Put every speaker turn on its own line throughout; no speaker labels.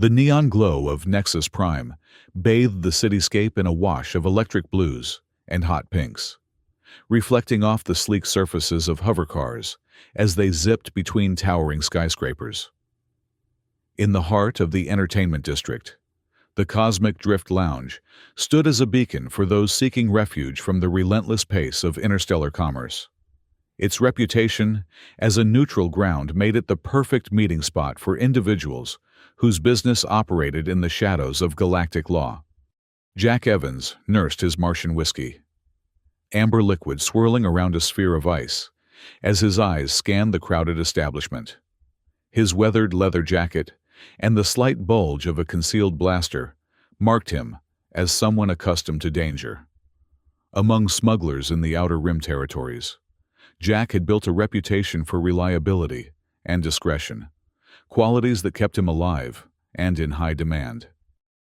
The neon glow of Nexus Prime bathed the cityscape in a wash of electric blues and hot pinks, reflecting off the sleek surfaces of hovercars as they zipped between towering skyscrapers. In the heart of the entertainment district, the Cosmic Drift Lounge stood as a beacon for those seeking refuge from the relentless pace of interstellar commerce. Its reputation as a neutral ground made it the perfect meeting spot for individuals whose business operated in the shadows of galactic law. Jack Evans nursed his Martian whiskey, amber liquid swirling around a sphere of ice, as his eyes scanned the crowded establishment. His weathered leather jacket and the slight bulge of a concealed blaster marked him as someone accustomed to danger. Among smugglers in the Outer Rim territories, Jack had built a reputation for reliability and discretion, qualities that kept him alive and in high demand.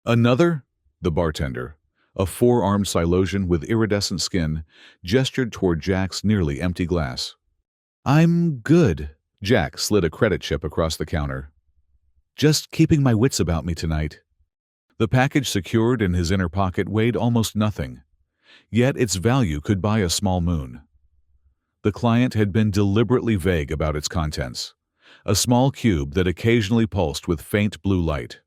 "Another?" The bartender, a four-armed Silosian with iridescent skin, gestured toward Jack's nearly empty glass. "I'm good." Jack slid a credit chip across the counter. "Just keeping my wits about me tonight." The package secured in his inner pocket weighed almost nothing, yet its value could buy a small moon. The client had been deliberately vague about its contents, a small cube that occasionally pulsed with faint blue light.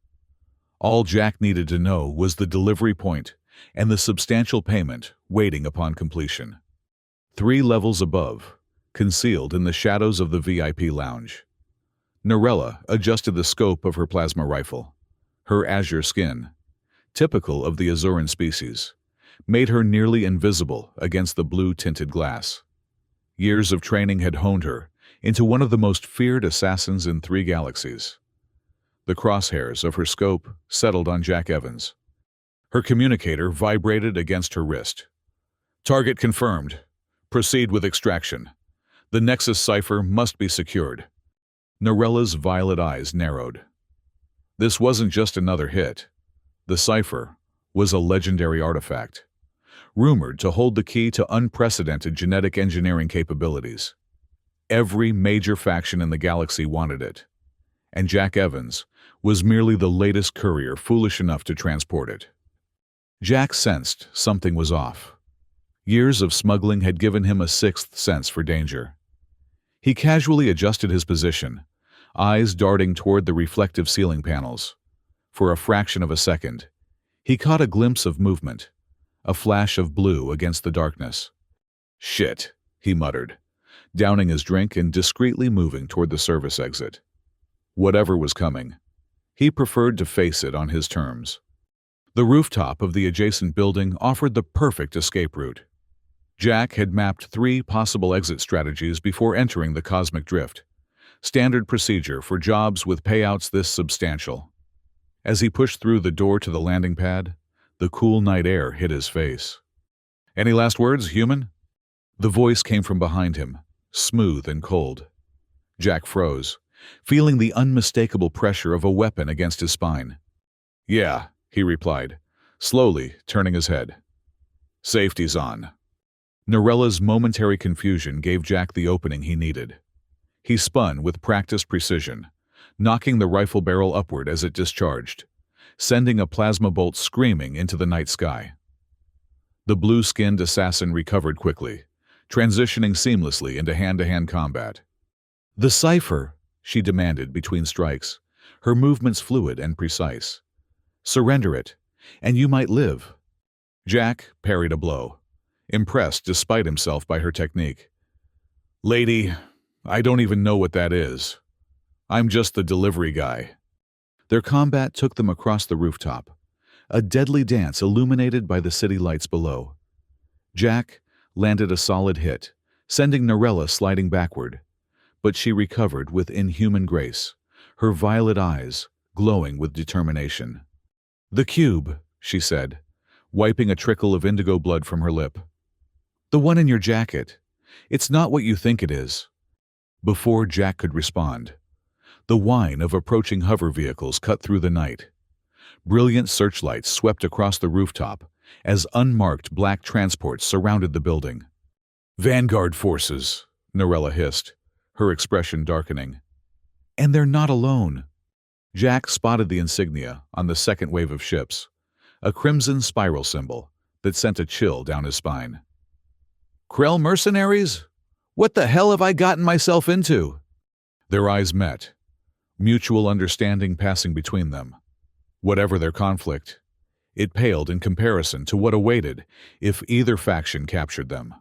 All Jack needed to know was the delivery point and the substantial payment waiting upon completion. 3 levels above, concealed in the shadows of the VIP lounge, Norella adjusted the scope of her plasma rifle. Her azure skin, typical of the Azuran species, made her nearly invisible against the blue-tinted glass. Years of training had honed her into one of the most feared assassins in 3 galaxies. The crosshairs of her scope settled on Jack Evans. Her communicator vibrated against her wrist. "Target confirmed. Proceed with extraction. The Nexus cipher must be secured." Norella's violet eyes narrowed. This wasn't just another hit. The cipher was a legendary artifact, rumored to hold the key to unprecedented genetic engineering capabilities. Every major faction in the galaxy wanted it, and Jack Evans was merely the latest courier foolish enough to transport it. Jack sensed something was off. Years of smuggling had given him a sixth sense for danger. He casually adjusted his position, eyes darting toward the reflective ceiling panels. For a fraction of a second, he caught a glimpse of movement, a flash of blue against the darkness. "Shit," he muttered, downing his drink and discreetly moving toward the service exit. Whatever was coming, he preferred to face it on his terms. The rooftop of the adjacent building offered the perfect escape route. Jack had mapped 3 possible exit strategies before entering the Cosmic Drift, standard procedure for jobs with payouts this substantial. As he pushed through the door to the landing pad, the cool night air hit his face. "Any last words, human?" The voice came from behind him, smooth and cold. Jack froze, feeling the unmistakable pressure of a weapon against his spine. "Yeah," he replied, slowly turning his head. "Safety's on." Norella's momentary confusion gave Jack the opening he needed. He spun with practiced precision, knocking the rifle barrel upward as it discharged, sending a plasma bolt screaming into the night sky. The blue-skinned assassin recovered quickly, transitioning seamlessly into hand-to-hand combat. "The cipher," she demanded between strikes, her movements fluid and precise. "Surrender it, and you might live." Jack parried a blow, impressed despite himself by her technique. "Lady, I don't even know what that is. I'm just the delivery guy." Their combat took them across the rooftop, a deadly dance illuminated by the city lights below. Jack landed a solid hit, sending Norella sliding backward, but she recovered with inhuman grace, her violet eyes glowing with determination. "The cube," she said, wiping a trickle of indigo blood from her lip. "The one in your jacket. It's not what you think it is." Before Jack could respond, the whine of approaching hover vehicles cut through the night. Brilliant searchlights swept across the rooftop as unmarked black transports surrounded the building. "Vanguard forces," Norella hissed, her expression darkening. "And they're not alone." Jack spotted the insignia on the second wave of ships, a crimson spiral symbol that sent a chill down his spine. Krell mercenaries? What the hell have I gotten myself into? Their eyes met, mutual understanding passing between them. Whatever their conflict, it paled in comparison to what awaited if either faction captured them.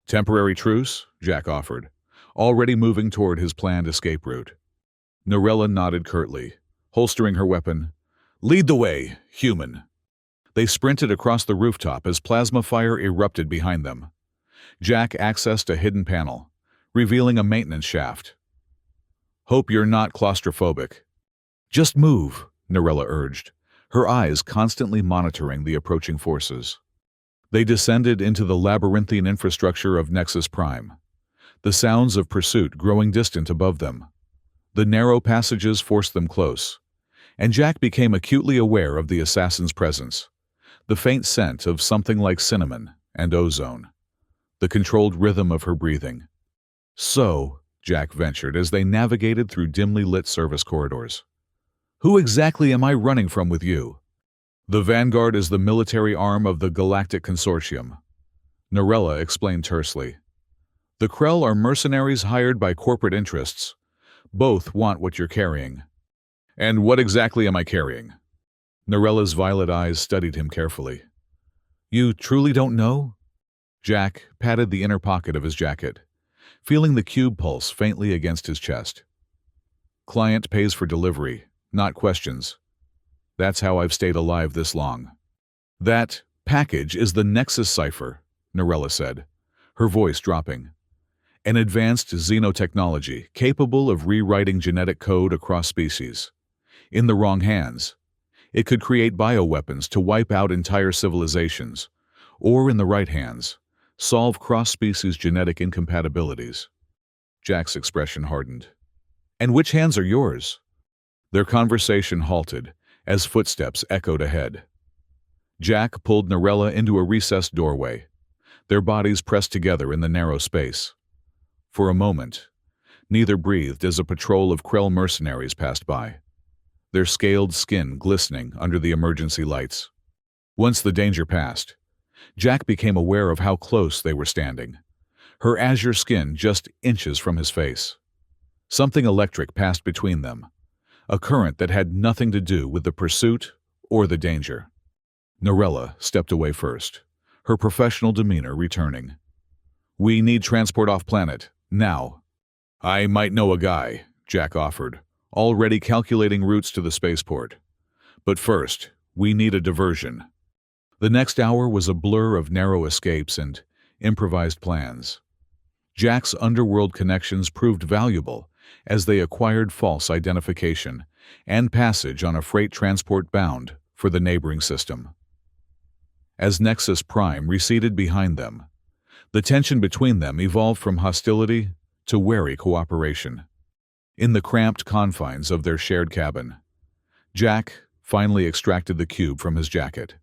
Temporary truce, Jack offered, already moving toward his planned escape route. Norella nodded curtly, holstering her weapon. Lead the way, human. They sprinted across the rooftop as plasma fire erupted behind them. Jack accessed a hidden panel, revealing a maintenance shaft. Hope you're not claustrophobic. Just move, Norella urged, her eyes constantly monitoring the approaching forces. They descended into the labyrinthine infrastructure of Nexus Prime, the sounds of pursuit growing distant above them. The narrow passages forced them close, and Jack became acutely aware of the assassin's presence, the faint scent of something like cinnamon and ozone, the controlled rhythm of her breathing. So, Jack ventured as they navigated through dimly lit service corridors. Who exactly am I running from with you? The Vanguard is the military arm of the Galactic Consortium, Norella explained tersely. The Krell are mercenaries hired by corporate interests. Both want what you're carrying. And what exactly am I carrying? Norella's violet eyes studied him carefully. You truly don't know? Jack patted the inner pocket of his jacket, feeling the cube pulse faintly against his chest. Client pays for delivery, not questions. That's how I've stayed alive this long. That package is the Nexus cipher, Norella said, her voice dropping. An advanced xenotechnology capable of rewriting genetic code across species. In the wrong hands, it could create bioweapons to wipe out entire civilizations, or in the right hands, solve cross-species genetic incompatibilities. Jack's expression hardened. And which hands are yours? Their conversation halted as footsteps echoed ahead. Jack pulled Norella into a recessed doorway, their bodies pressed together in the narrow space. For a moment, neither breathed as a patrol of Krell mercenaries passed by, their scaled skin glistening under the emergency lights. Once the danger passed, Jack became aware of how close they were standing, her azure skin just inches from his face. Something electric passed between them, a current that had nothing to do with the pursuit or the danger. Norella stepped away first, her professional demeanor returning. We need transport off-planet, now. I might know a guy, Jack offered, already calculating routes to the spaceport. But first, we need a diversion. The next hour was a blur of narrow escapes and improvised plans. Jack's underworld connections proved valuable as they acquired false identification and passage on a freight transport bound for the neighboring system. As Nexus Prime receded behind them, the tension between them evolved from hostility to wary cooperation. In the cramped confines of their shared cabin, Jack finally extracted the cube from his jacket.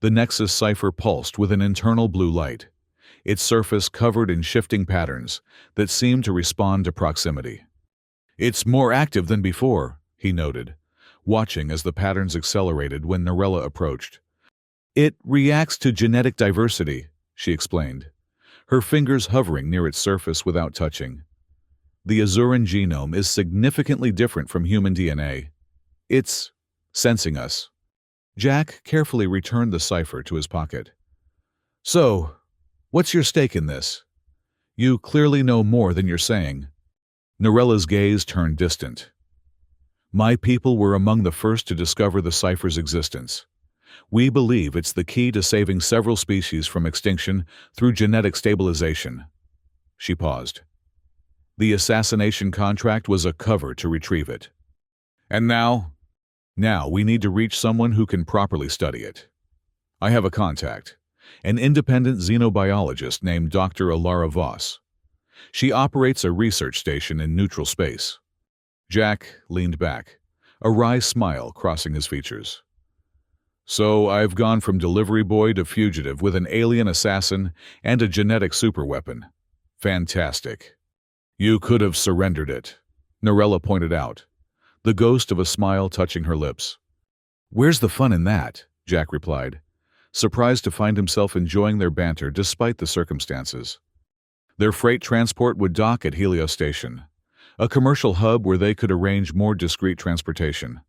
The Nexus cipher pulsed with an internal blue light, its surface covered in shifting patterns that seemed to respond to proximity. It's more active than before, he noted, watching as the patterns accelerated when Norella approached. It reacts to genetic diversity, she explained, her fingers hovering near its surface without touching. The Azuran genome is significantly different from human DNA. It's sensing us. Jack carefully returned the cipher to his pocket. So, what's your stake in this? You clearly know more than you're saying. Norella's gaze turned distant. My people were among the first to discover the cipher's existence. We believe it's the key to saving several species from extinction through genetic stabilization. She paused. The assassination contract was a cover to retrieve it. And now we need to reach someone who can properly study it. I have a contact, an independent xenobiologist named Dr. Alara Voss. She operates a research station in neutral space. Jack leaned back, a wry smile crossing his features. So I've gone from delivery boy to fugitive with an alien assassin and a genetic superweapon. Fantastic. You could have surrendered it, Norella pointed out, the ghost of a smile touching her lips. "Where's the fun in that?" Jack replied, surprised to find himself enjoying their banter despite the circumstances. Their freight transport would dock at Helios Station, a commercial hub where they could arrange more discreet transportation.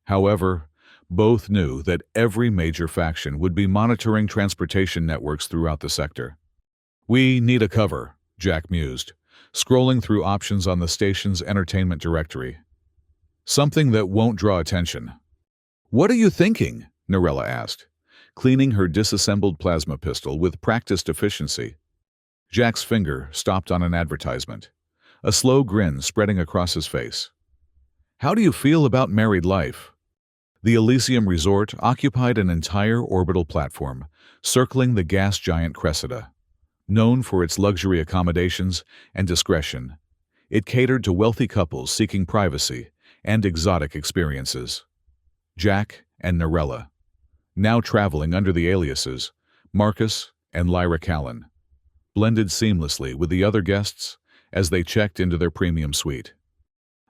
However, both knew that every major faction would be monitoring transportation networks throughout the sector. "We need a cover," Jack mused, scrolling through options on the station's entertainment directory. "Something that won't draw attention." "What are you thinking?" Narella asked, cleaning her disassembled plasma pistol with practiced efficiency. Jack's finger stopped on an advertisement, a slow grin spreading across his face. "How do you feel about married life?" The Elysium Resort occupied an entire orbital platform, circling the gas giant Cressida. Known for its luxury accommodations and discretion, it catered to wealthy couples seeking privacy and exotic experiences. Jack and Narella, now traveling under the aliases Marcus and Lyra Callan, blended seamlessly with the other guests as they checked into their premium suite.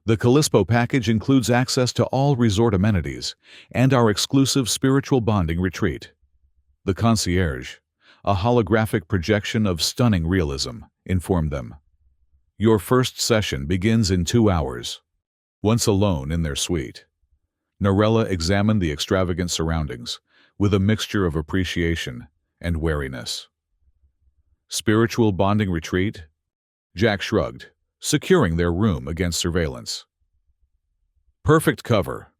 The Callispo package includes access to all resort amenities and our exclusive spiritual bonding retreat. The concierge, a holographic projection of stunning realism, informed them. "Your first session begins in 2 hours." Once alone in their suite, Narella examined the extravagant surroundings with a mixture of appreciation and wariness. "Spiritual bonding retreat?" Jack shrugged, securing their room against surveillance. "Perfect cover.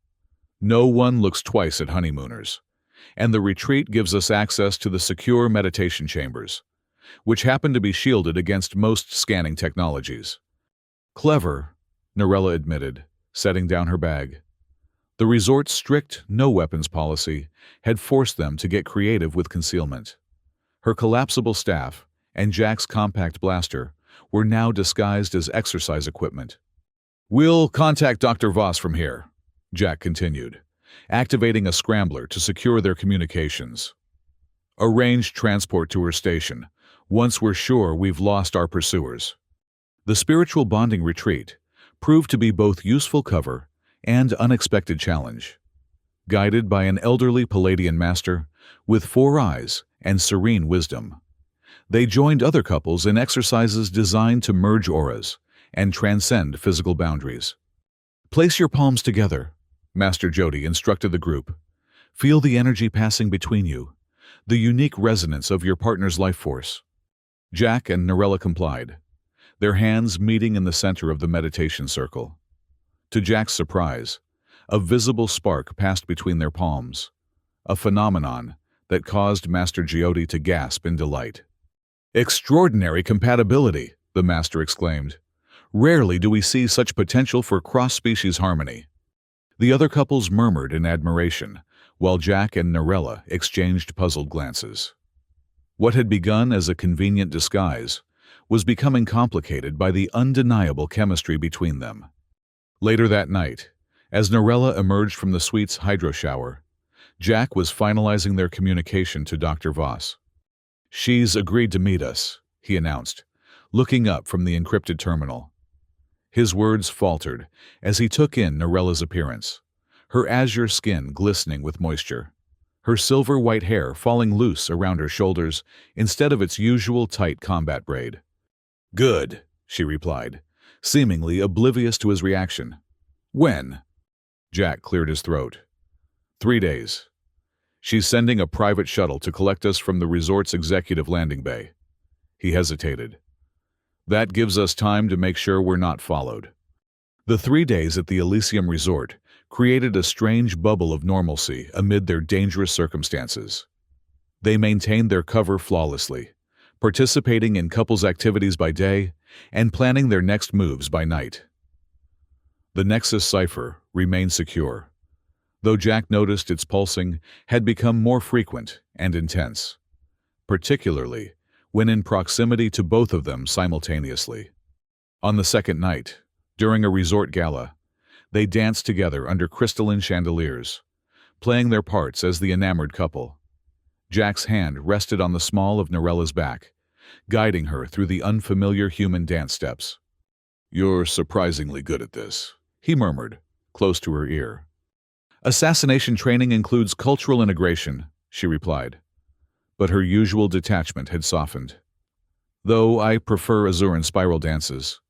No one looks twice at honeymooners, and the retreat gives us access to the secure meditation chambers, which happen to be shielded against most scanning technologies." "Clever," Narella admitted, setting down her bag. The resort's strict no-weapons policy had forced them to get creative with concealment. Her collapsible staff and Jack's compact blaster were now disguised as exercise equipment. "We'll contact Dr. Voss from here," Jack continued, activating a scrambler to secure their communications. "Arrange transport to her station once we're sure we've lost our pursuers." The spiritual bonding retreat proved to be both useful cover and unexpected challenge. Guided by an elderly Palladian master with 4 eyes and serene wisdom, they joined other couples in exercises designed to merge auras and transcend physical boundaries. "Place your palms together," Master Jody instructed the group. "Feel the energy passing between you, the unique resonance of your partner's life force." Jack and Narella complied, their hands meeting in the center of the meditation circle. To Jack's surprise, a visible spark passed between their palms, a phenomenon that caused Master Jody to gasp in delight. "Extraordinary compatibility," the master exclaimed. "Rarely do we see such potential for cross-species harmony." The other couples murmured in admiration, while Jack and Narella exchanged puzzled glances. What had begun as a convenient disguise was becoming complicated by the undeniable chemistry between them. Later that night, as Narella emerged from the suite's hydro shower, Jack was finalizing their communication to Dr. Voss. "She's agreed to meet us," he announced, looking up from the encrypted terminal. His words faltered as he took in Narella's appearance, her azure skin glistening with moisture, her silver-white hair falling loose around her shoulders instead of its usual tight combat braid. "Good," she replied, seemingly oblivious to his reaction. "When?" Jack cleared his throat. 3 days. She's sending a private shuttle to collect us from the resort's executive landing bay." He hesitated. "That gives us time to make sure we're not followed." The 3 days at the Elysium Resort created a strange bubble of normalcy amid their dangerous circumstances. They maintained their cover flawlessly, participating in couples' activities by day and planning their next moves by night. The Nexus cipher remained secure, though Jack noticed its pulsing had become more frequent and intense, particularly when in proximity to both of them simultaneously. On the second night, during a resort gala, they danced together under crystalline chandeliers, playing their parts as the enamored couple. Jack's hand rested on the small of Narella's back, guiding her through the unfamiliar human dance steps. "You're surprisingly good at this," he murmured, close to her ear. "Assassination training includes cultural integration," she replied, but her usual detachment had softened. "Though I prefer Azuran spiral dances."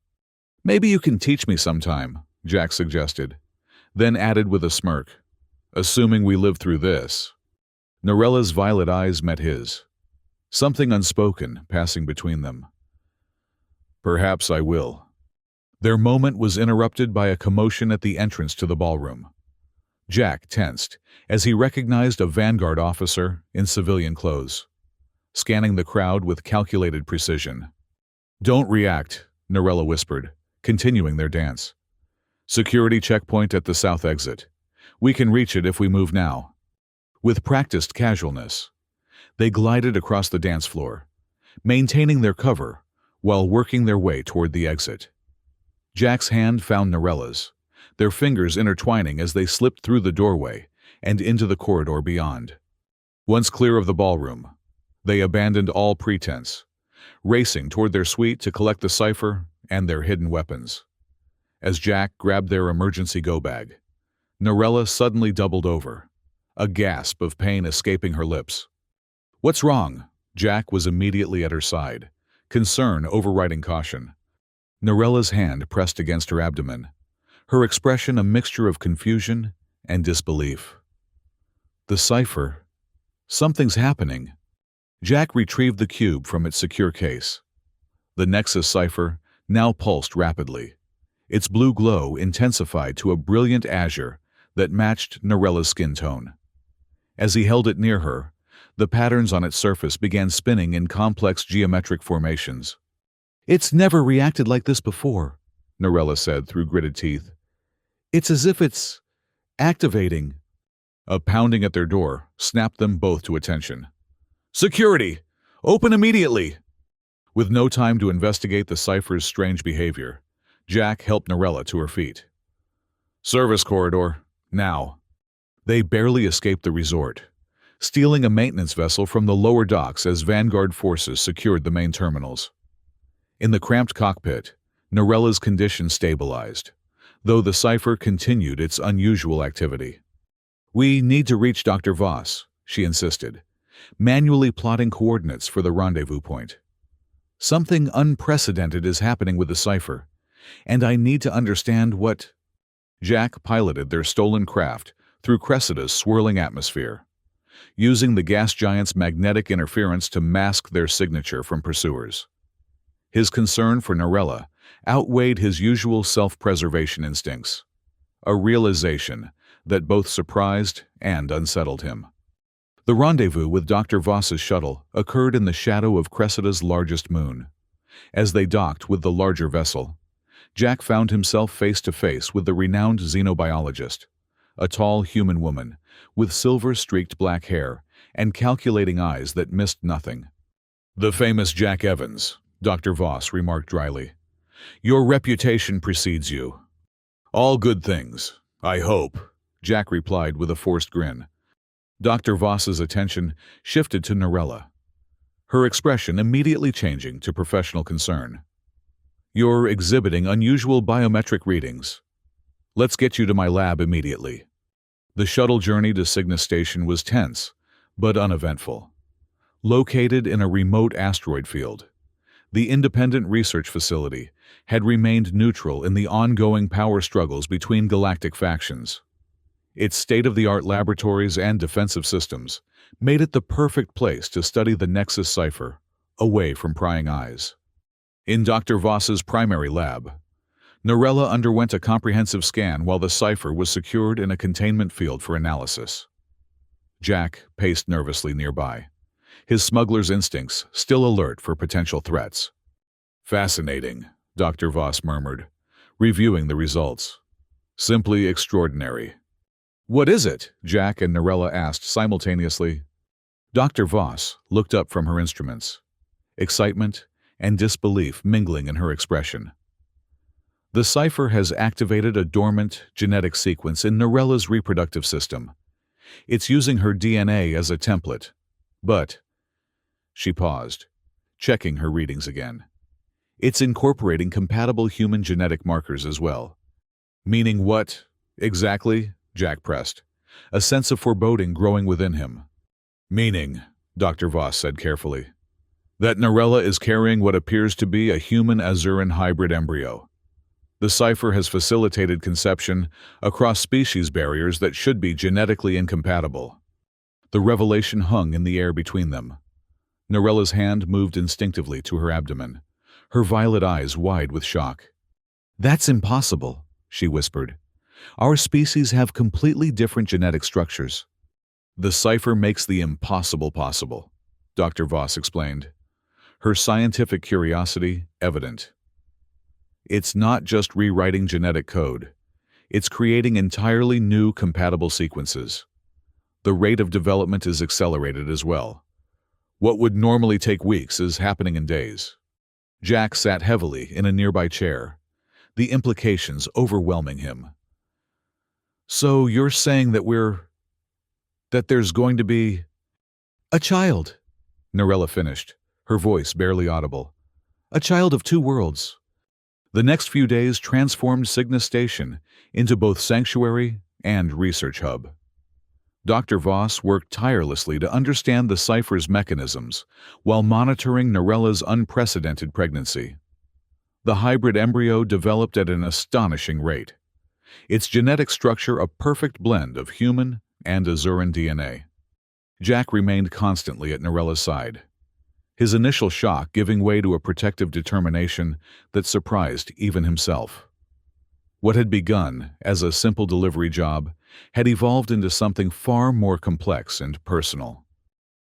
"Maybe you can teach me sometime," Jack suggested, then added with a smirk, "assuming we live through this." Norella's violet eyes met his, something unspoken passing between them. "Perhaps I will." Their moment was interrupted by a commotion at the entrance to the ballroom. Jack tensed as he recognized a Vanguard officer in civilian clothes, scanning the crowd with calculated precision. "Don't react," Norella whispered, continuing their dance. "Security checkpoint at the south exit. We can reach it if we move now." With practiced casualness, they glided across the dance floor, maintaining their cover while working their way toward the exit. Jack's hand found Norella's, their fingers intertwining as they slipped through the doorway and into the corridor beyond. Once clear of the ballroom, they abandoned all pretense, racing toward their suite to collect the cipher and their hidden weapons. As Jack grabbed their emergency go-bag, Norella suddenly doubled over, a gasp of pain escaping her lips. "What's wrong?" Jack was immediately at her side, concern overriding caution. Norella's hand pressed against her abdomen, her expression a mixture of confusion and disbelief. "The cipher. Something's happening." Jack retrieved the cube from its secure case. The Nexus cipher now pulsed rapidly, its blue glow intensified to a brilliant azure that matched Norella's skin tone. As he held it near her, the patterns on its surface began spinning in complex geometric formations. "It's never reacted like this before," Norella said through gritted teeth. "It's as if it's activating." A pounding at their door snapped them both to attention. "Security! Open immediately!" With no time to investigate the cipher's strange behavior, Jack helped Norella to her feet. "Service corridor, now." They barely escaped the resort, stealing a maintenance vessel from the lower docks as Vanguard forces secured the main terminals. In the cramped cockpit, Norella's condition stabilized, though the cipher continued its unusual activity. "We need to reach Dr. Voss," she insisted, manually plotting coordinates for the rendezvous point. "Something unprecedented is happening with the cipher, and I need to understand what—" Jack piloted their stolen craft through Cressida's swirling atmosphere, using the gas giant's magnetic interference to mask their signature from pursuers. His concern for Norella outweighed his usual self-preservation instincts, a realization that both surprised and unsettled him. The rendezvous with Dr. Voss's shuttle occurred in the shadow of Cressida's largest moon. As they docked with the larger vessel, Jack found himself face to face with the renowned xenobiologist, a tall human woman with silver-streaked black hair and calculating eyes that missed nothing. "The famous Jack Evans," Dr. Voss remarked dryly. "Your reputation precedes you." "All good things, I hope," Jack replied with a forced grin. Dr. Voss's attention shifted to Norella, her expression immediately changing to professional concern. "You're exhibiting unusual biometric readings. Let's get you to my lab immediately." The shuttle journey to Cygnus Station was tense, but uneventful. Located in a remote asteroid field, the independent research facility had remained neutral in the ongoing power struggles between galactic factions. Its state-of-the-art laboratories and defensive systems made it the perfect place to study the Nexus cipher, away from prying eyes. In Dr. Voss's primary lab, Norella underwent a comprehensive scan while the cipher was secured in a containment field for analysis. Jack paced nervously nearby, his smuggler's instincts still alert for potential threats. "Fascinating," Dr. Voss murmured, reviewing the results. "Simply extraordinary." "What is it?" Jack and Norella asked simultaneously. Dr. Voss looked up from her instruments, excitement and disbelief mingling in her expression. "The cipher has activated a dormant genetic sequence in Norella's reproductive system. It's using her DNA as a template, but—" She paused, checking her readings again. "It's incorporating compatible human genetic markers as well." "Meaning what Exactly, Jack pressed, a sense of foreboding growing within him. Meaning, Dr. Voss said carefully, that Narella is carrying what appears to be a human-Azuran hybrid embryo. The cipher has facilitated conception across species barriers that should be genetically incompatible. The revelation hung in the air between them. Narella's hand moved instinctively to her abdomen, her violet eyes wide with shock. "That's impossible," she whispered. "Our species have completely different genetic structures." "The cipher makes the impossible possible," Dr. Voss explained, her scientific curiosity evident. "It's not just rewriting genetic code. It's creating entirely new compatible sequences. The rate of development is accelerated as well. What would normally take weeks is happening in days." Jack sat heavily in a nearby chair, the implications overwhelming him. "So you're saying that there's going to be a child," Narella finished, her voice barely audible. "A child of two worlds." The next few days transformed Cygnus Station into both sanctuary and research hub. Dr. Voss worked tirelessly to understand the cipher's mechanisms while monitoring Narella's unprecedented pregnancy. The hybrid embryo developed at an astonishing rate, its genetic structure a perfect blend of human and Azuran DNA. Jack remained constantly at Narella's side, his initial shock giving way to a protective determination that surprised even himself. What had begun as a simple delivery job had evolved into something far more complex and personal.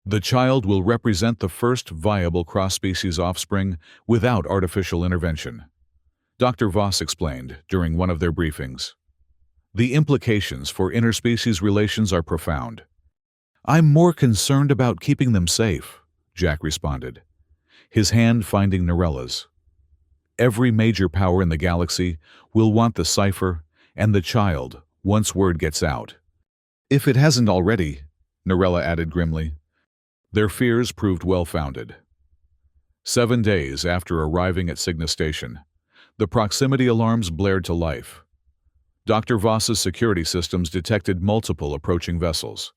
The child will represent the first viable cross-species offspring without artificial intervention, Dr. Voss explained during one of their briefings. The implications for interspecies relations are profound. "I'm more concerned about keeping them safe," Jack responded, his hand finding Narella's. "Every major power in the galaxy will want the cipher and the child once word gets out. If it hasn't already," Narella added grimly. Their fears proved well-founded. 7 days after arriving at Cygnus Station, the proximity alarms blared to life. Dr. Voss's security systems detected multiple approaching vessels,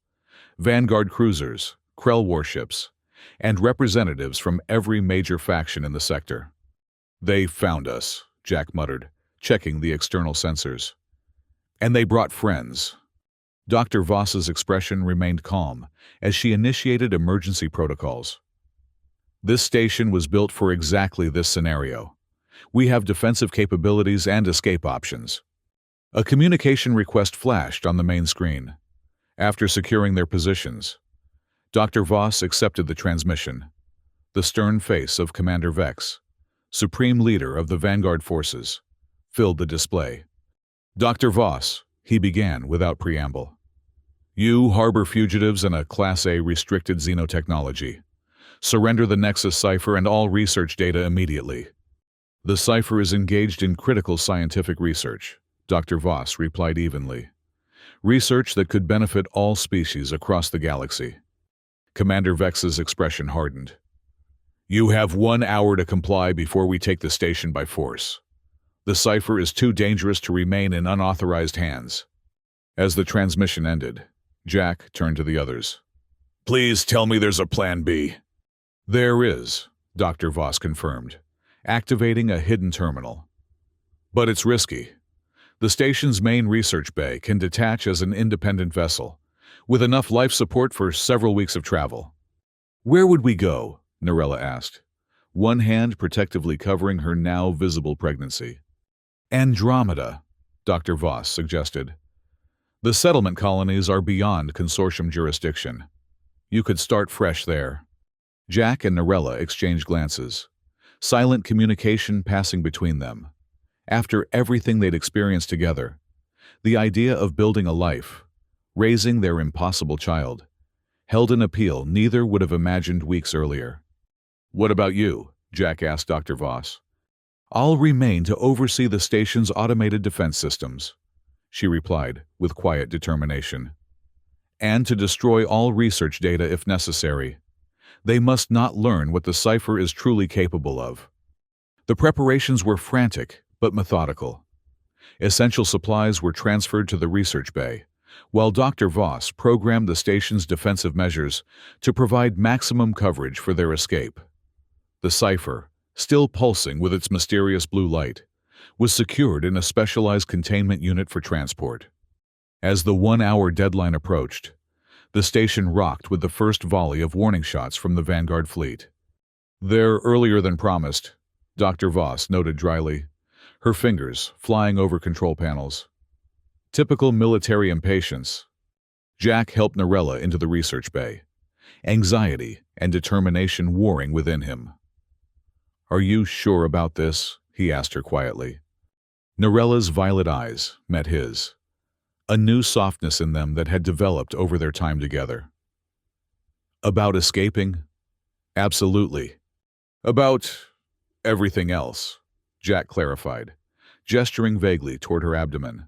Vanguard cruisers, Krell warships, and representatives from every major faction in the sector. "They found us," Jack muttered, checking the external sensors. "And they brought friends." Dr. Voss's expression remained calm as she initiated emergency protocols. "This station was built for exactly this scenario. We have defensive capabilities and escape options." A communication request flashed on the main screen. After securing their positions, Dr. Voss accepted the transmission. The stern face of Commander Vex, supreme leader of the Vanguard forces, filled the display. "Dr. Voss," he began without preamble, "you harbor fugitives in a Class A restricted xenotechnology. Surrender the Nexus cipher and all research data immediately." "The cipher is engaged in critical scientific research," Dr. Voss replied evenly. "Research that could benefit all species across the galaxy." Commander Vex's expression hardened. "You have 1 hour to comply before we take the station by force. The cipher is too dangerous to remain in unauthorized hands." As the transmission ended, Jack turned to the others. "Please tell me there's a plan B." "There is," Dr. Voss confirmed, activating a hidden terminal. "But it's risky. The station's main research bay can detach as an independent vessel, with enough life support for several weeks of travel." "Where would we go?" Narella asked, one hand protectively covering her now visible pregnancy. "Andromeda," Dr. Voss suggested. "The settlement colonies are beyond consortium jurisdiction. You could start fresh there." Jack and Narella exchanged glances, silent communication passing between them. After everything they'd experienced together, the idea of building a life, raising their impossible child, held an appeal neither would have imagined weeks earlier. "What about you?" Jack asked Dr. Voss. "I'll remain to oversee the station's automated defense systems," she replied with quiet determination. "And to destroy all research data if necessary. They must not learn what the cipher is truly capable of." The preparations were frantic but methodical. Essential supplies were transferred to the research bay, while Dr. Voss programmed the station's defensive measures to provide maximum coverage for their escape. The Cipher, still pulsing with its mysterious blue light, was secured in a specialized containment unit for transport. As the 1-hour deadline approached, the station rocked with the first volley of warning shots from the Vanguard fleet. "They're earlier than promised," Dr. Voss noted dryly, her fingers flying over control panels. Typical military impatience. Jack helped Norella into the research bay, anxiety and determination warring within him. "Are you sure about this?" he asked her quietly. Norella's violet eyes met his, a new softness in them that had developed over their time together. "About escaping?" "Absolutely. About everything else," Jack clarified, gesturing vaguely toward her abdomen.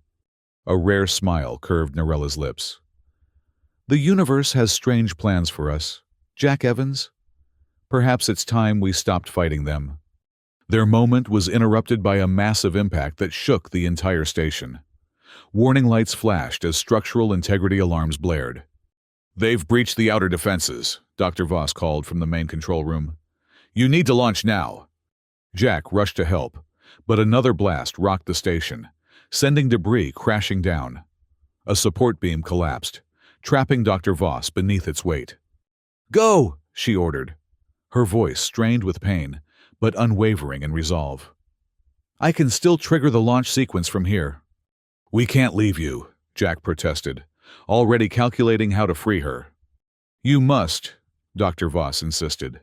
A rare smile curved Norella's lips. "The universe has strange plans for us, Jack Evans. Perhaps it's time we stopped fighting them." Their moment was interrupted by a massive impact that shook the entire station. Warning lights flashed as structural integrity alarms blared. "They've breached the outer defenses," Dr. Voss called from the main control room. "You need to launch now." Jack rushed to help, but another blast rocked the station, sending debris crashing down. A support beam collapsed, trapping Dr. Voss beneath its weight. "Go!" she ordered, her voice strained with pain, but unwavering in resolve. "I can still trigger the launch sequence from here." "We can't leave you," Jack protested, already calculating how to free her. "You must," Dr. Voss insisted.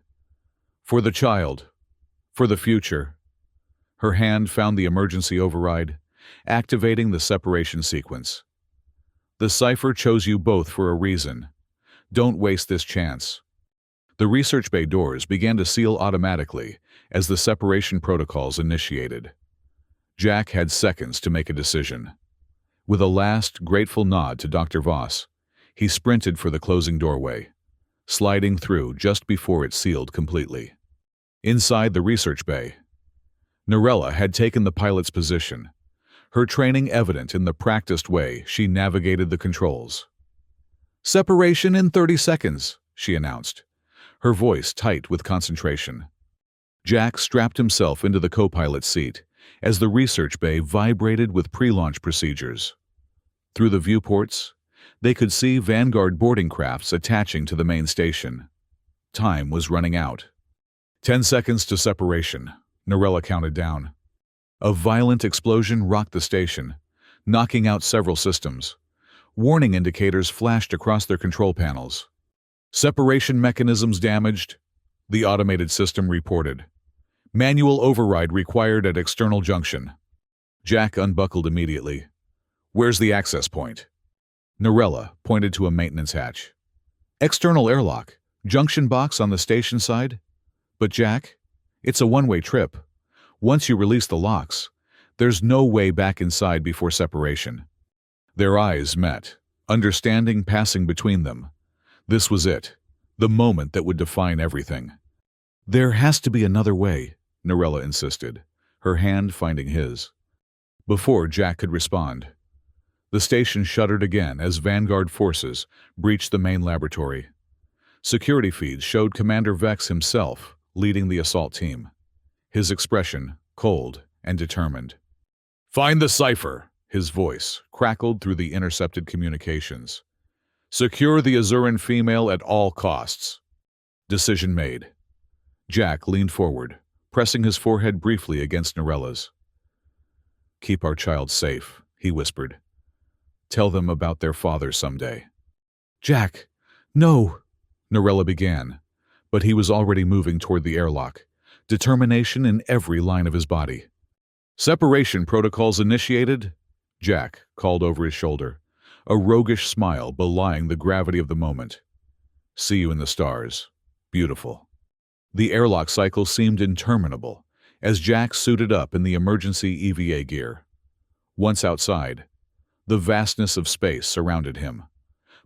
"For the child. For the future." Her hand found the emergency override, activating the separation sequence. "The Cipher chose you both for a reason. Don't waste this chance." The research bay doors began to seal automatically as the separation protocols initiated. Jack had seconds to make a decision. With a last, grateful nod to Dr. Voss, he sprinted for the closing doorway, sliding through just before it sealed completely. Inside the research bay, Norella had taken the pilot's position, her training evident in the practiced way she navigated the controls. "Separation in 30 seconds, she announced, her voice tight with concentration. Jack strapped himself into the co-pilot seat as the research bay vibrated with pre-launch procedures. Through the viewports, they could see Vanguard boarding crafts attaching to the main station. Time was running out. 10 seconds to separation, Norella counted down. A violent explosion rocked the station, knocking out several systems. Warning indicators flashed across their control panels. "Separation mechanisms damaged," the automated system reported. "Manual override required at external junction." Jack unbuckled immediately. "Where's the access point?" Norella pointed to a maintenance hatch. "External airlock, junction box on the station side." "But Jack, it's a one-way trip. Once you release the locks, there's no way back inside before separation." Their eyes met, understanding passing between them. This was it, the moment that would define everything. "There has to be another way," Norella insisted, her hand finding his. Before Jack could respond, the station shuddered again as Vanguard forces breached the main laboratory. Security feeds showed Commander Vex himself leading the assault team, his expression cold and determined. "Find the Cipher," his voice crackled through the intercepted communications. "Secure the Azuran female at all costs." Decision made. Jack leaned forward, pressing his forehead briefly against Norella's. "Keep our child safe," he whispered. "Tell them about their father someday." "Jack, no," Norella began, but he was already moving toward the airlock, determination in every line of his body. "Separation protocols initiated," Jack called over his shoulder, a roguish smile belying the gravity of the moment. "See you in the stars. Beautiful." The airlock cycle seemed interminable as Jack suited up in the emergency EVA gear. Once outside, the vastness of space surrounded him,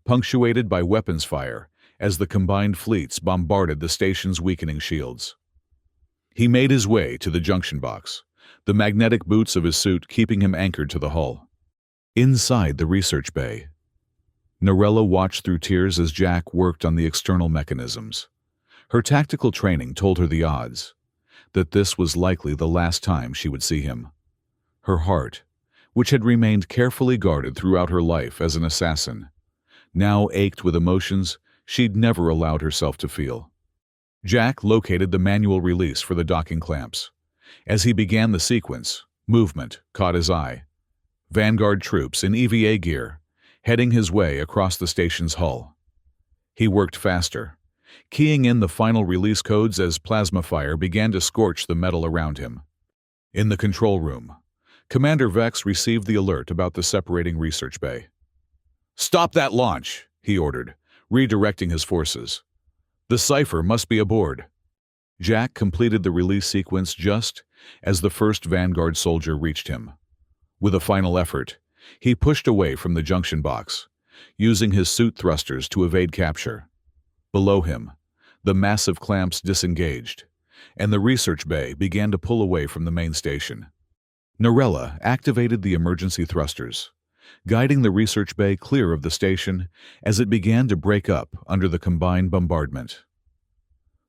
punctuated by weapons fire as the combined fleets bombarded the station's weakening shields. He made his way to the junction box, the magnetic boots of his suit keeping him anchored to the hull. Inside the research bay, Narella watched through tears as Jack worked on the external mechanisms. Her tactical training told her the odds, that this was likely the last time she would see him. Her heart, which had remained carefully guarded throughout her life as an assassin, now ached with emotions she'd never allowed herself to feel. Jack located the manual release for the docking clamps. As he began the sequence, movement caught his eye. Vanguard troops in EVA gear, heading his way across the station's hull. He worked faster, keying in the final release codes as plasma fire began to scorch the metal around him. In the control room, Commander Vex received the alert about the separating research bay. "Stop that launch," he ordered, redirecting his forces. "The Cipher must be aboard." Jack completed the release sequence just as the first Vanguard soldier reached him. With a final effort, he pushed away from the junction box, using his suit thrusters to evade capture. Below him, the massive clamps disengaged, and the research bay began to pull away from the main station. Narella activated the emergency thrusters, guiding the research bay clear of the station as it began to break up under the combined bombardment.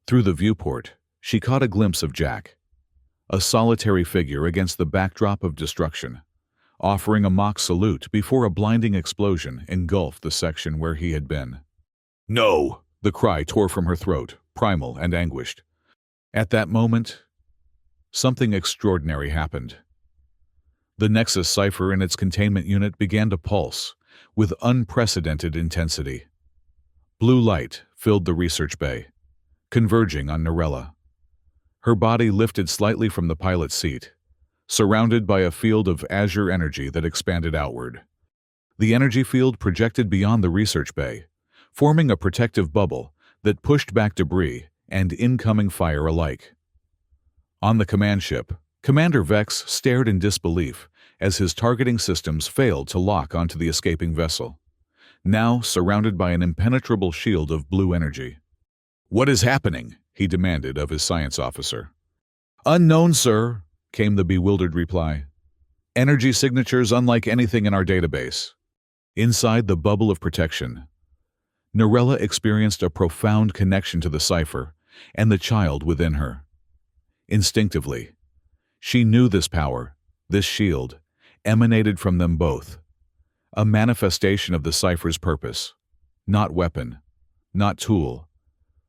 Through the viewport, she caught a glimpse of Jack, a solitary figure against the backdrop of destruction, offering a mock salute before a blinding explosion engulfed the section where he had been. "No!" The cry tore from her throat, primal and anguished. At that moment, something extraordinary happened. The Nexus Cipher and its containment unit began to pulse with unprecedented intensity. Blue light filled the research bay, converging on Narella. Her body lifted slightly from the pilot's seat, surrounded by a field of azure energy that expanded outward. The energy field projected beyond the research bay, forming a protective bubble that pushed back debris and incoming fire alike. On the command ship, Commander Vex stared in disbelief as his targeting systems failed to lock onto the escaping vessel, now surrounded by an impenetrable shield of blue energy. "What is happening?" he demanded of his science officer. "Unknown, sir," came the bewildered reply. "Energy signatures unlike anything in our database." Inside the bubble of protection, Narella experienced a profound connection to the cipher and the child within her. Instinctively, she knew this power, this shield, emanated from them both, a manifestation of the cipher's purpose, not weapon, not tool,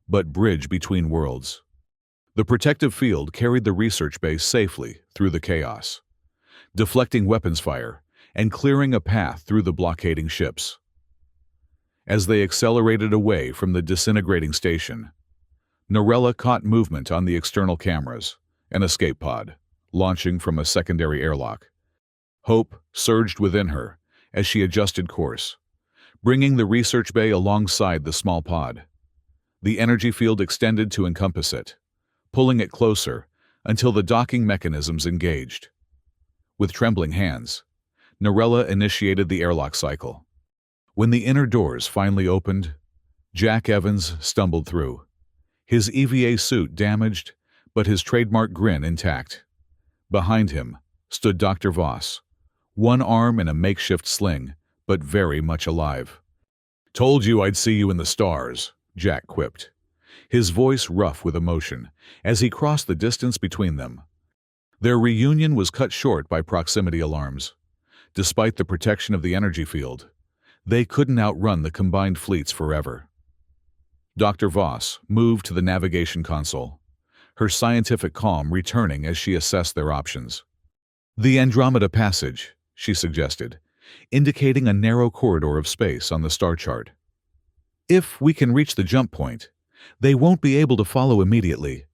but bridge between worlds. The protective field carried the research base safely through the chaos, deflecting weapons fire and clearing a path through the blockading ships. As they accelerated away from the disintegrating station, Narella caught movement on the external cameras, an escape pod, launching from a secondary airlock. Hope surged within her as she adjusted course, bringing the research bay alongside the small pod. The energy field extended to encompass it, pulling it closer until the docking mechanisms engaged. With trembling hands, Narella initiated the airlock cycle. When the inner doors finally opened, Jack Evans stumbled through, his EVA suit damaged, but his trademark grin intact. Behind him stood Dr. Voss, one arm in a makeshift sling, but very much alive. "Told you I'd see you in the stars," Jack quipped, his voice rough with emotion as he crossed the distance between them. Their reunion was cut short by proximity alarms. Despite the protection of the energy field, they couldn't outrun the combined fleets forever. Dr. Voss moved to the navigation console, her scientific calm returning as she assessed their options. "The Andromeda Passage," she suggested, indicating a narrow corridor of space on the star chart. "If we can reach the jump point, they won't be able to follow immediately."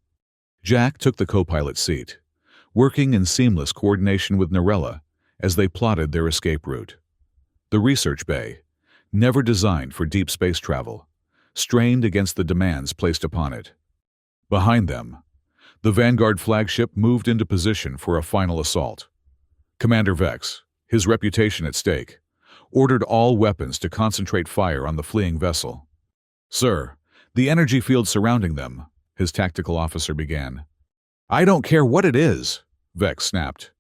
Jack took the co-pilot seat, working in seamless coordination with Narella as they plotted their escape route. The research bay, never designed for deep space travel, strained against the demands placed upon it. Behind them, the Vanguard flagship moved into position for a final assault. Commander Vex, his reputation at stake, ordered all weapons to concentrate fire on the fleeing vessel. "Sir, the energy field surrounding them," his tactical officer began. "I don't care what it is," Vex snapped.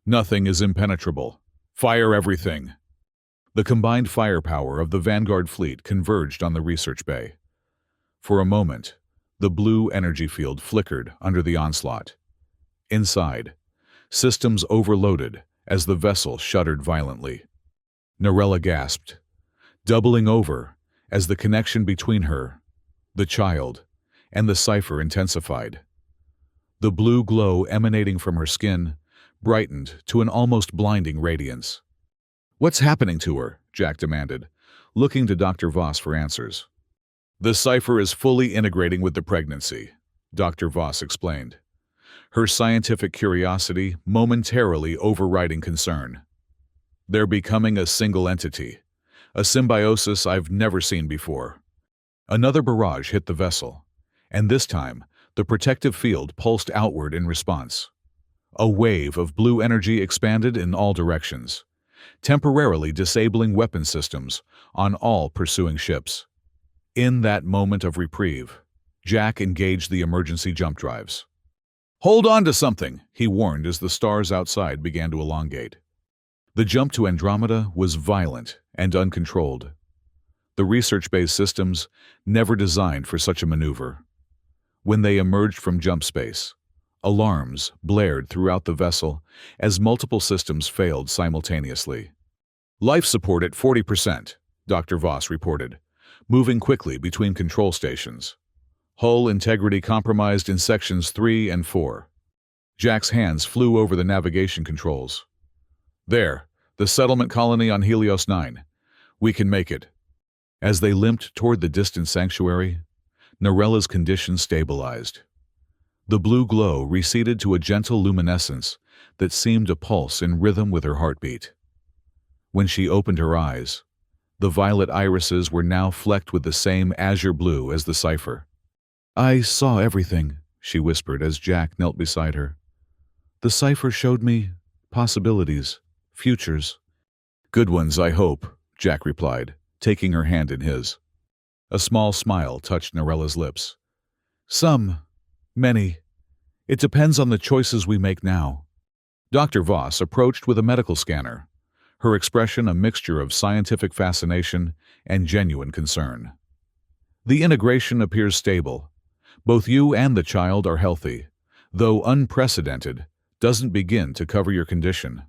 Nothing is impenetrable. Fire everything. The combined firepower of the Vanguard fleet converged on the research bay. For a moment, the blue energy field flickered under the onslaught. Inside, systems overloaded as the vessel shuddered violently. Narella gasped, doubling over as the connection between her, the child, and the cipher intensified. The blue glow emanating from her skin brightened to an almost blinding radiance. "What's happening to her?" Jack demanded, looking to Dr. Voss for answers. "The cipher is fully integrating with the pregnancy," Dr. Voss explained, her scientific curiosity momentarily overriding concern. "They're becoming a single entity, a symbiosis I've never seen before." Another barrage hit the vessel, and this time, the protective field pulsed outward in response. A wave of blue energy expanded in all directions, temporarily disabling weapon systems on all pursuing ships. In that moment of reprieve, Jack engaged the emergency jump drives. "Hold on to something," he warned as the stars outside began to elongate. The jump to Andromeda was violent and uncontrolled. The research base systems never designed for such a maneuver. When they emerged from jump space, alarms blared throughout the vessel as multiple systems failed simultaneously. "Life support at 40%, Dr. Voss reported, moving quickly between control stations. "Hull integrity compromised in sections 3 and 4. Jack's hands flew over the navigation controls. "There, the settlement colony on Helios 9. We can make it." As they limped toward the distant sanctuary, Narella's condition stabilized. The blue glow receded to a gentle luminescence that seemed to pulse in rhythm with her heartbeat. When she opened her eyes, the violet irises were now flecked with the same azure blue as the cipher. "I saw everything," she whispered as Jack knelt beside her. "The cipher showed me possibilities, futures." "Good ones, I hope," Jack replied, taking her hand in his. A small smile touched Narella's lips. "Some, many. It depends on the choices we make now." Dr. Voss approached with a medical scanner, her expression a mixture of scientific fascination and genuine concern. "The integration appears stable. Both you and the child are healthy, though unprecedented doesn't begin to cover your condition."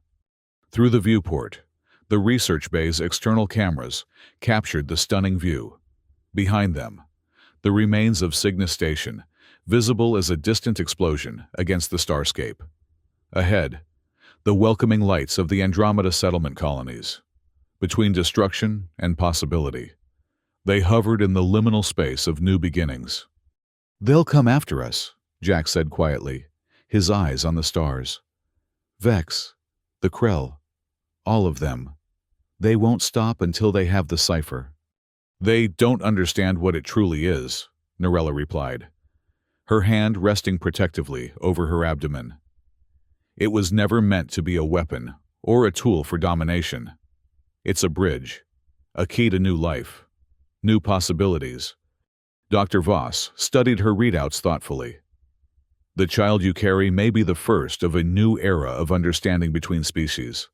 Through the viewport, the research bay's external cameras captured the stunning view. Behind them, the remains of Cygnus Station, visible as a distant explosion against the starscape. Ahead, the welcoming lights of the Andromeda settlement colonies. Between destruction and possibility, they hovered in the liminal space of new beginnings. "They'll come after us," Jack said quietly, his eyes on the stars. "Vex, the Krell, all of them. They won't stop until they have the cipher." "They don't understand what it truly is," Narella replied, her hand resting protectively over her abdomen. "It was never meant to be a weapon or a tool for domination. It's a bridge, a key to new life, new possibilities." Dr. Voss studied her readouts thoughtfully. "The child you carry may be the first of a new era of understanding between species,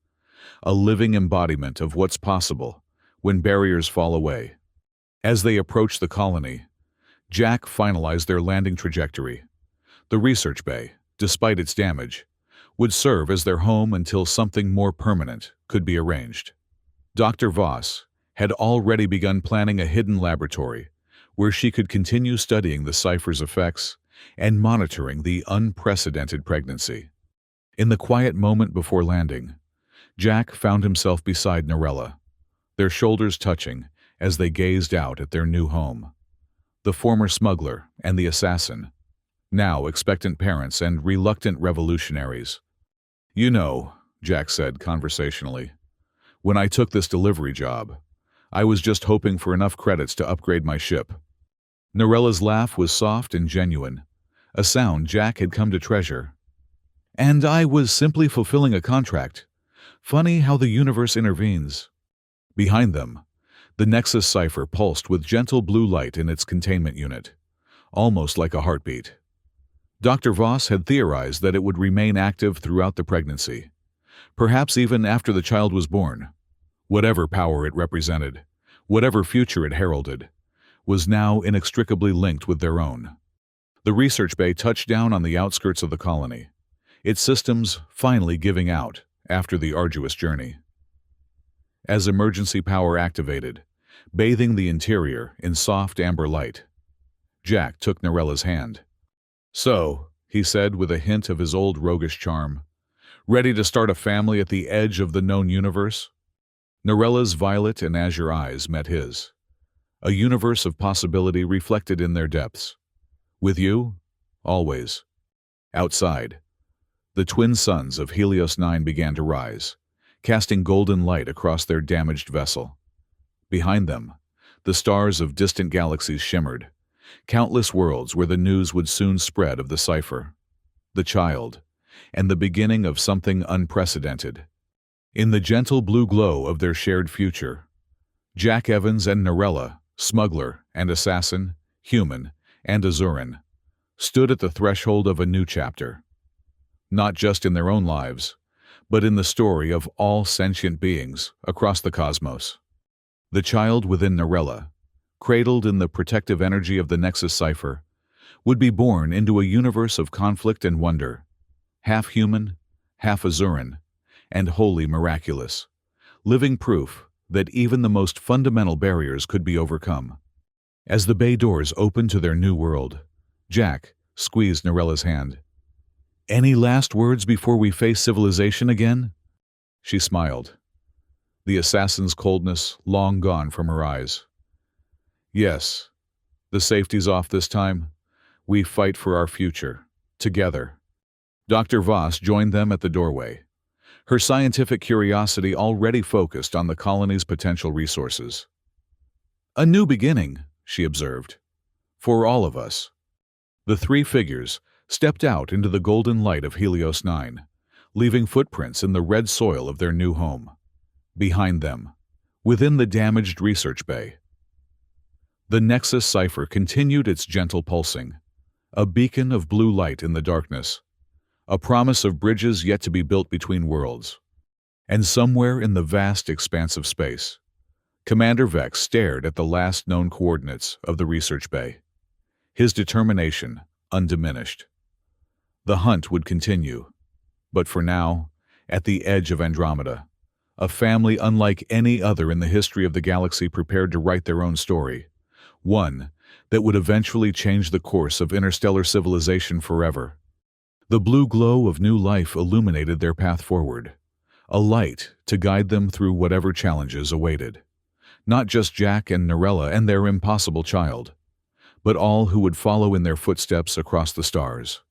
a living embodiment of what's possible when barriers fall away." As they approached the colony, Jack finalized their landing trajectory. The research bay, despite its damage, would serve as their home until something more permanent could be arranged. Dr. Voss had already begun planning a hidden laboratory where she could continue studying the cipher's effects and monitoring the unprecedented pregnancy. In the quiet moment before landing, Jack found himself beside Narella, their shoulders touching as they gazed out at their new home. The former smuggler and the assassin, now expectant parents and reluctant revolutionaries. "You know," Jack said conversationally, "when I took this delivery job, I was just hoping for enough credits to upgrade my ship." Narella's laugh was soft and genuine, a sound Jack had come to treasure. "And I was simply fulfilling a contract. Funny how the universe intervenes." Behind them, the Nexus cipher pulsed with gentle blue light in its containment unit, almost like a heartbeat. Dr. Voss had theorized that it would remain active throughout the pregnancy, perhaps even after the child was born. Whatever power it represented, whatever future it heralded, was now inextricably linked with their own. The research bay touched down on the outskirts of the colony, its systems finally giving out after the arduous journey. As emergency power activated, bathing the interior in soft amber light, Jack took Norella's hand. "So," he said with a hint of his old roguish charm, "ready to start a family at the edge of the known universe?" Norella's violet and azure eyes met his, a universe of possibility reflected in their depths. "With you? Always." Outside, the twin suns of Helios 9 began to rise, casting golden light across their damaged vessel. Behind them, the stars of distant galaxies shimmered, countless worlds where the news would soon spread of the cipher, the child, and the beginning of something unprecedented. In the gentle blue glow of their shared future, Jack Evans and Norella, smuggler and assassin, human and Azuran, stood at the threshold of a new chapter. Not just in their own lives, but in the story of all sentient beings across the cosmos. The child within Norella, cradled in the protective energy of the Nexus cipher, would be born into a universe of conflict and wonder, half human, half Azuran, and wholly miraculous, living proof that even the most fundamental barriers could be overcome. As the bay doors opened to their new world, Jack squeezed Norella's hand. "Any last words before we face civilization again?" She smiled, the assassin's coldness long gone from her eyes. "Yes, the safety's off this time. We fight for our future, together." Dr. Voss joined them at the doorway, her scientific curiosity already focused on the colony's potential resources. "A new beginning," she observed, "for all of us." The three figures stepped out into the golden light of Helios 9, leaving footprints in the red soil of their new home. Behind them, within the damaged research bay, the Nexus cipher continued its gentle pulsing, a beacon of blue light in the darkness, a promise of bridges yet to be built between worlds. And somewhere in the vast expanse of space, Commander Vex stared at the last known coordinates of the research bay, his determination undiminished. The hunt would continue, but for now, at the edge of Andromeda, a family unlike any other in the history of the galaxy prepared to write their own story, one that would eventually change the course of interstellar civilization forever. The blue glow of new life illuminated their path forward, a light to guide them through whatever challenges awaited. Not just Jack and Norella and their impossible child, but all who would follow in their footsteps across the stars.